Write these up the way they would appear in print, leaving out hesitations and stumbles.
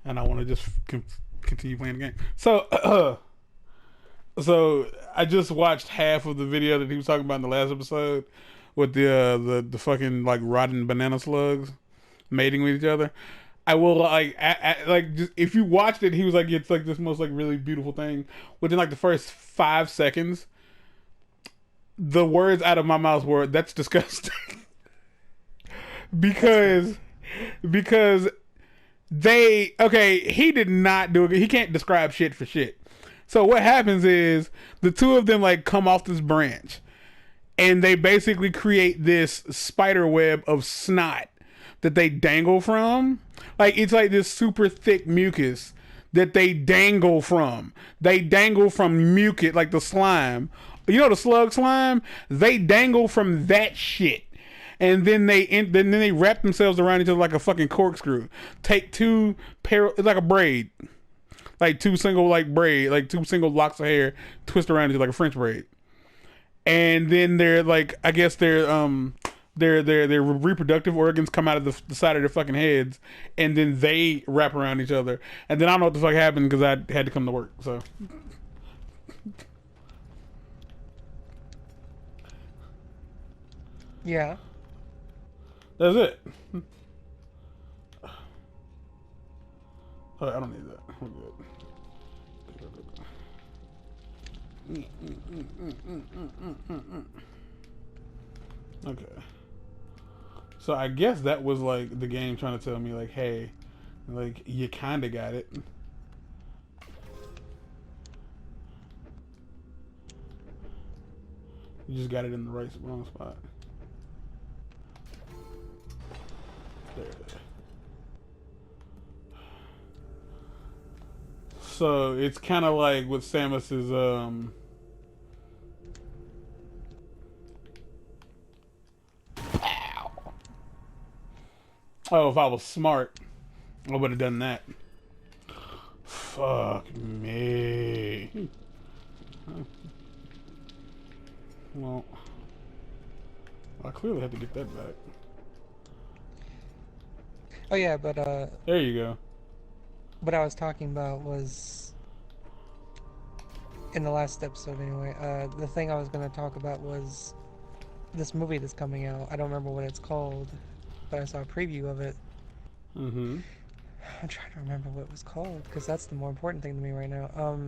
and I want to just continue playing the game. So, so I just watched half of the video that he was talking about in the last episode with the fucking like rotten banana slugs mating with each other. I will like just if you watched it, he was like it's like this most like really beautiful thing. Within like the first 5 seconds, the words out of my mouth were "That's disgusting," because because they okay. He did not do it. He can't describe shit for shit. So what happens is the two of them like come off this branch, and they basically create this spider web of snot that they dangle from. Like it's like this super thick mucus that they dangle from. They dangle from mucus, like the slime. You know the slug slime? They dangle from that shit. And then they wrap themselves around each other like a fucking corkscrew. Take it's like a braid. Like two single locks of hair, twist around it like a French braid. And then they're like, I guess their reproductive organs come out of the side of their fucking heads, and then they wrap around each other. And then I don't know what the fuck happened because I had to come to work. So Yeah. that's it. Oh, I don't need that. We're good. Okay. So I guess that was like the game trying to tell me like, hey, like you kind of got it. You just got it in the wrong spot. There. So it's kind of like with Samus's oh, if I was smart, I would have done that. Fuck me. Well, I clearly had to get that back. Oh yeah, but There you go. what I was talking about was in the last episode anyway. The thing I was gonna talk about was this movie that's coming out. I don't remember what it's called, but I saw a preview of it. Mm-hmm. I'm trying to remember what it was called because that's the more important thing to me right now.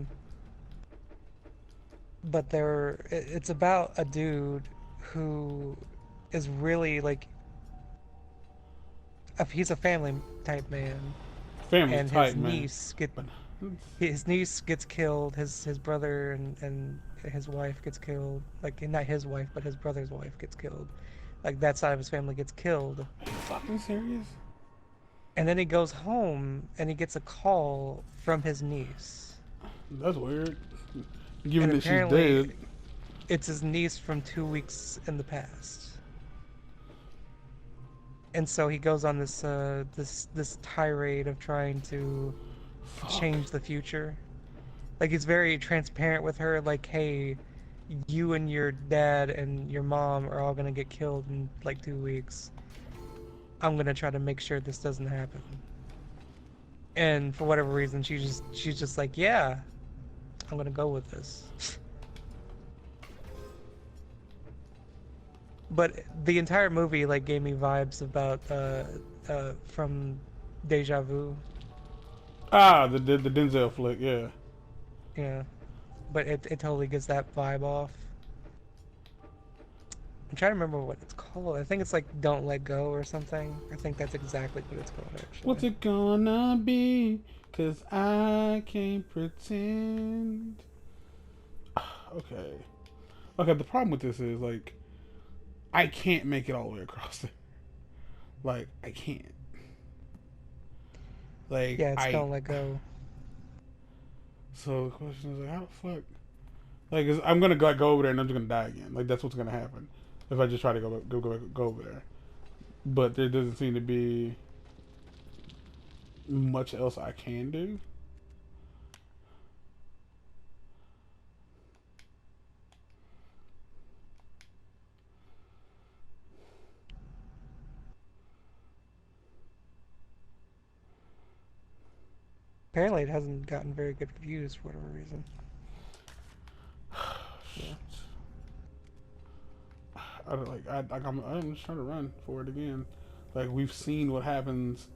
But it's about a dude who is really like he's a family type man, Family and tight, man. But his niece gets killed. His brother and his wife gets killed. Like not his wife, but his brother's wife gets killed. Like that side of his family gets killed. are you fucking serious? And then he goes home and he gets a call from his niece. That's weird. Given And that she's apparently dead. it's his niece from 2 weeks in the past. And so he goes on this tirade of trying to Fuck. change the future. Like he's very transparent with her, like, hey, you and your dad and your mom are all gonna get killed in like 2 weeks. I'm gonna try to make sure this doesn't happen. And for whatever reason, she's just like, yeah, I'm gonna go with this. But the entire movie like gave me vibes about from Deja Vu. Ah, the Denzel flick, yeah. Yeah. But it totally gets that vibe off. I'm trying to remember what it's called. I think it's like Don't Let Go or something. I think that's exactly what it's called What's actually. it gonna be? Cause I can't pretend. Okay. Okay, the problem with this is like I can't make it all the way across it. Like I can't. Like Yeah, it's I Don't Let Go. so the question is like how the fuck like I'm gonna like, go over there and I'm just gonna die again. Like that's what's gonna happen if I just try to go over there. But there doesn't seem to be much else I can do. Apparently, it hasn't gotten very good reviews for whatever reason. Yeah. I'm just trying to run for it again. Like we've seen what happens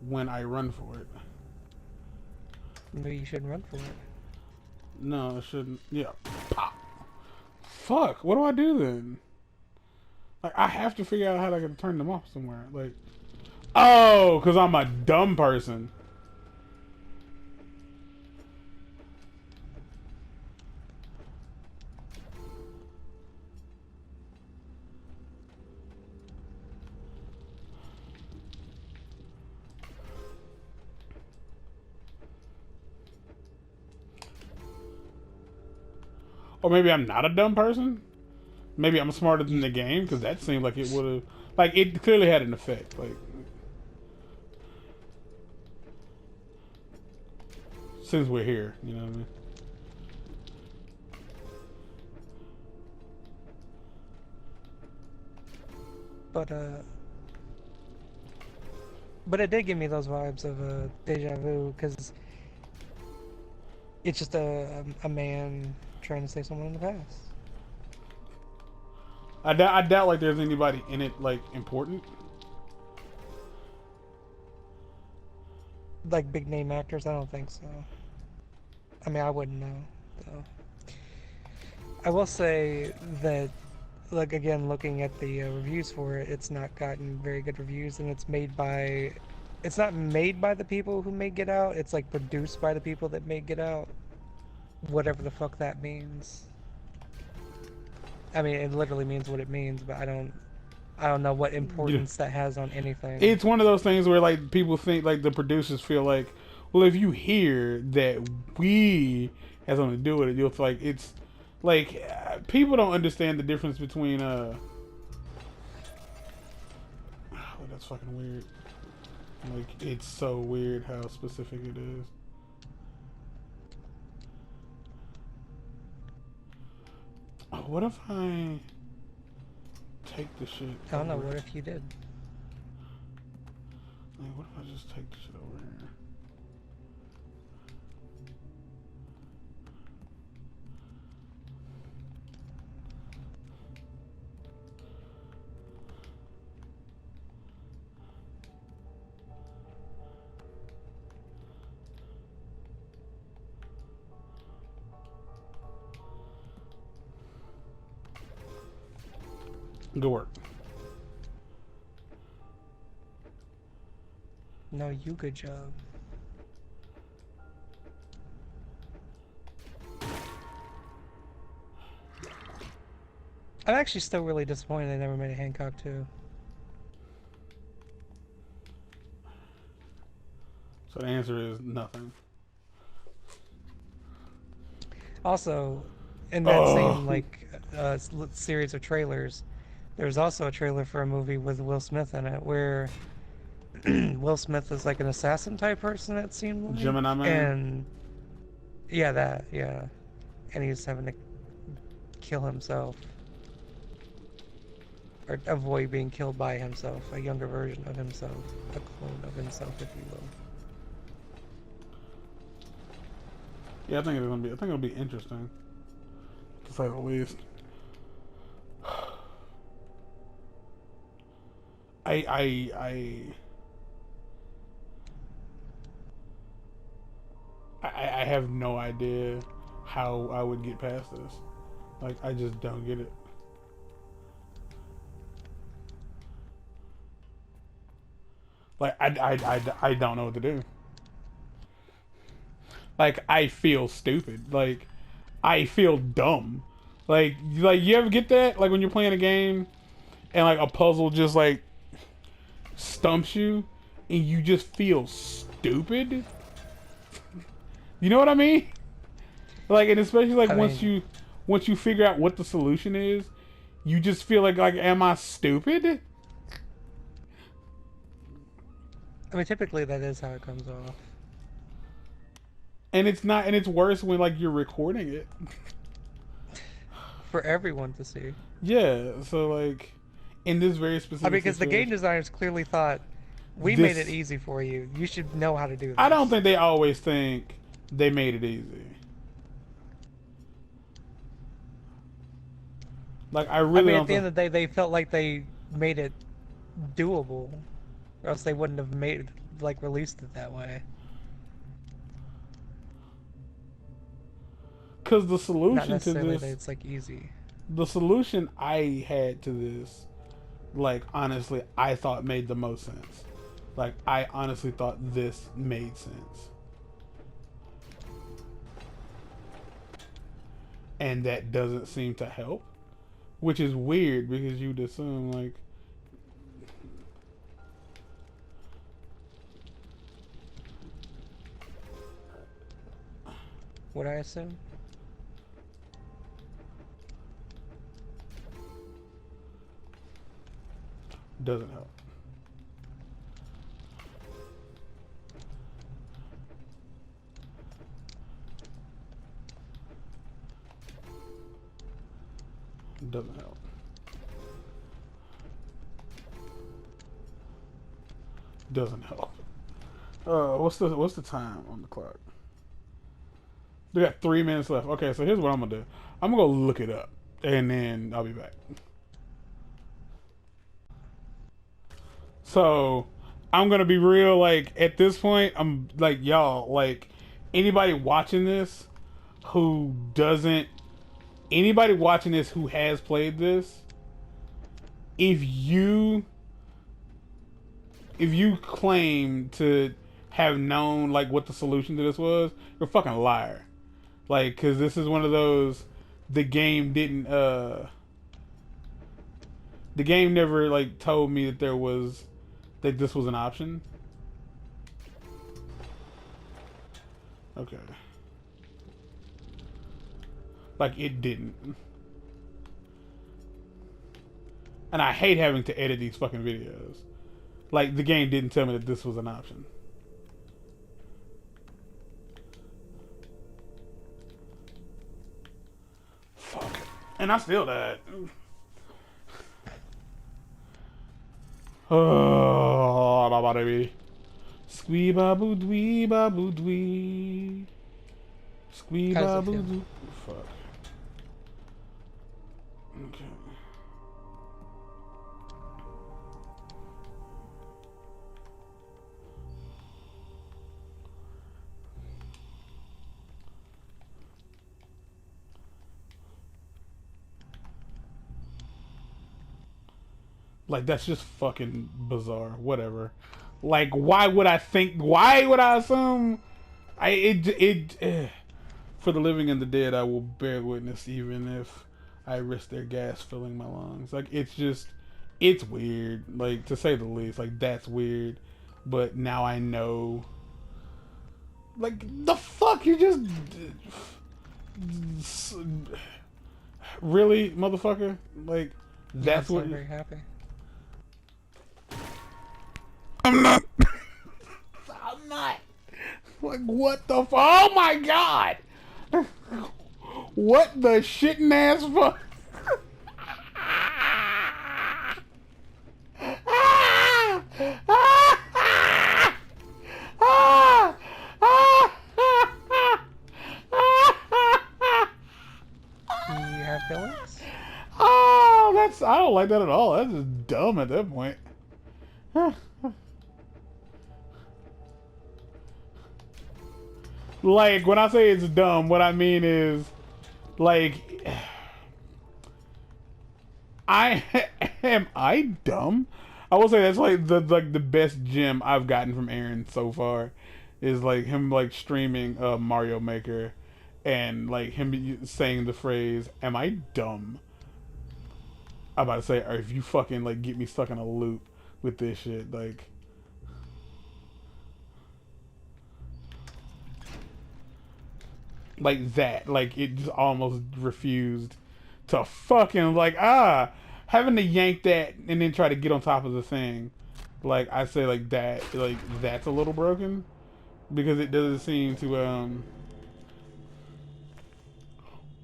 when I run for it. Maybe you shouldn't run for it. No, it shouldn't. Yeah. Pop. Fuck. What do I do then? Like I have to figure out how I can turn them off somewhere. Like, oh, because I'm a dumb person. Or maybe I'm not a dumb person. Maybe I'm smarter than the game, because that seemed like it would have, like it clearly had an effect. Like since we're here, you know what I mean? But it did give me those vibes of deja vu because it's just a man trying to save someone in the past. I doubt like there's anybody in it like important. Like big name actors, I don't think so. I mean, I wouldn't know though. I will say that, like again, looking at the reviews for it, it's not gotten very good reviews, and it's made by. It's not made by the people who made Get Out. It's like produced by the people that made Get Out. Whatever the fuck that means. I mean, it literally means what it means, but I don't know what importance that has on anything. It's one of those things where like people think like the producers feel like, well, if you hear that we have something to do with it, you'll feel like it's like people don't understand the difference between oh, that's fucking weird. Like it's so weird how specific it is. Oh, what if I take the shit? I don't know. What if you did? Like, what if I just take the shit over here? Good work. No, you good job. I'm actually still really disappointed they never made a Hancock 2. So the answer is nothing. Also, in that same like series of trailers, there's also a trailer for a movie with Will Smith in it where Will Smith is like an assassin type person, it seemed like. Jmann, and yeah, and he's having to kill himself or avoid being killed by himself, a younger version of himself, a clone of himself, if you will. Yeah, I think it'll be interesting, to say the least. I have no idea how I would get past this. Like, I just don't get it. Like, I don't know what to do. Like, I feel stupid. Like, I feel dumb. Like you ever get that? Like, when you're playing a game and, like, a puzzle just, like, stumps you and you just feel stupid? You know what I mean? Like, and especially, like, once you figure out what the solution is, you just feel like, am I stupid? I mean, typically that is how it comes off. And it's not, and it's worse when, like, you're recording it. For everyone to see. Yeah, so, like, in this very specific I mean, because the game situation- designers clearly thought We made it easy for you. You should know how to do this. I don't think they always think they made it easy. Like, I really don't at the end of the day, they felt like they made it doable, or else they wouldn't have released it that way. Because the solution Not to necessarily this, that it's like easy. the solution I had to this, like, honestly, I thought made the most sense. Like, I honestly thought this made sense. And that doesn't seem to help, which is weird because you'd assume, like, Would I assume? doesn't help. Doesn't help. Doesn't help. What's the time on the clock? We got 3 minutes left. Okay, so here's what I'm gonna do. I'm gonna go look it up, and then I'll be back. So I'm gonna be real. Like, at this point, I'm like, y'all, like, anybody watching this who doesn't, anybody watching this who has played this, if you claim to have known, like, what the solution to this was, you're a fucking liar. Like, because this is one of those, the game didn't, the game never, like, told me that that this was an option. Okay. Like, it didn't. And I hate having to edit these fucking videos. Like, the game didn't tell me that this was an option. Fuck. And I still died. Oh, baby. Squee babu dwee babu dwee. Squee babu dwee. Fuck. Okay. Like, that's just fucking bizarre. Whatever. Like, why would I assume? For the living and the dead, I will bear witness even if I risk their gas filling my lungs. Like, it's weird. Like, to say the least. Like, that's weird. But now I know. Like, the fuck? You just... Really, motherfucker? Like, that's what... I'm very happy. I'm not. I'm not. Like, what the fuck? Oh my god! What the shitting ass fuck? You have feelings? Oh, I don't like that at all. That's just dumb at that point. Like, when I say it's dumb, what I mean is, like, am I dumb? I will say that's like the best gem I've gotten from Aaron so far is like him like streaming Mario Maker and like him saying the phrase, "Am I dumb?" I'm about to say, or if you fucking like get me stuck in a loop with this shit, like that, like it just almost refused to fucking having to yank that and then try to get on top of the thing. Like, I say, like, that, like, that's a little broken because it doesn't seem to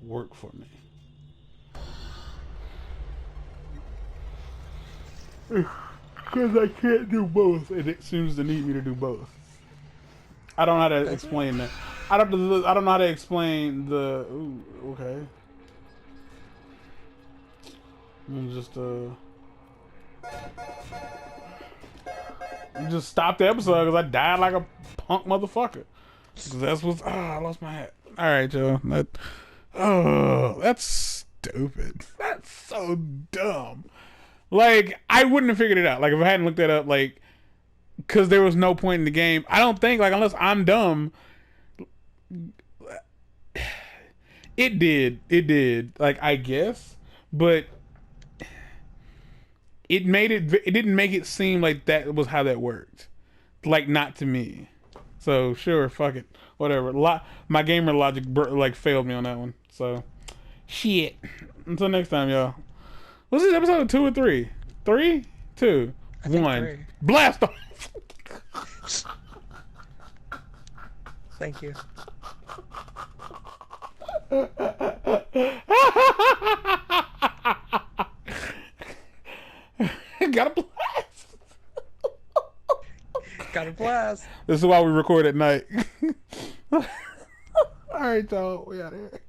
work for me. Because I can't do both, and it seems to need me to do both. I don't know how to explain that. I don't know how to explain the. Ooh, okay. I'm just stop the episode because I died like a punk motherfucker. That's what's. I lost my hat. All right, Joe. That's stupid. That's so dumb. Like, I wouldn't have figured it out. Like, if I hadn't looked that up, like, because there was no point in the game. I don't think, like, unless I'm dumb. It did. Like, I guess, but it didn't make it seem like that was how that worked. Like, not to me. So sure, fuck it, whatever. My gamer logic like failed me on that one. So shit. Until next time, y'all. Was this episode 2 or 3? 3, 2, 1. 3. Blast off. Thank you. Got a blast. Got a blast. This is why we record at night. All right, y'all. We out of here.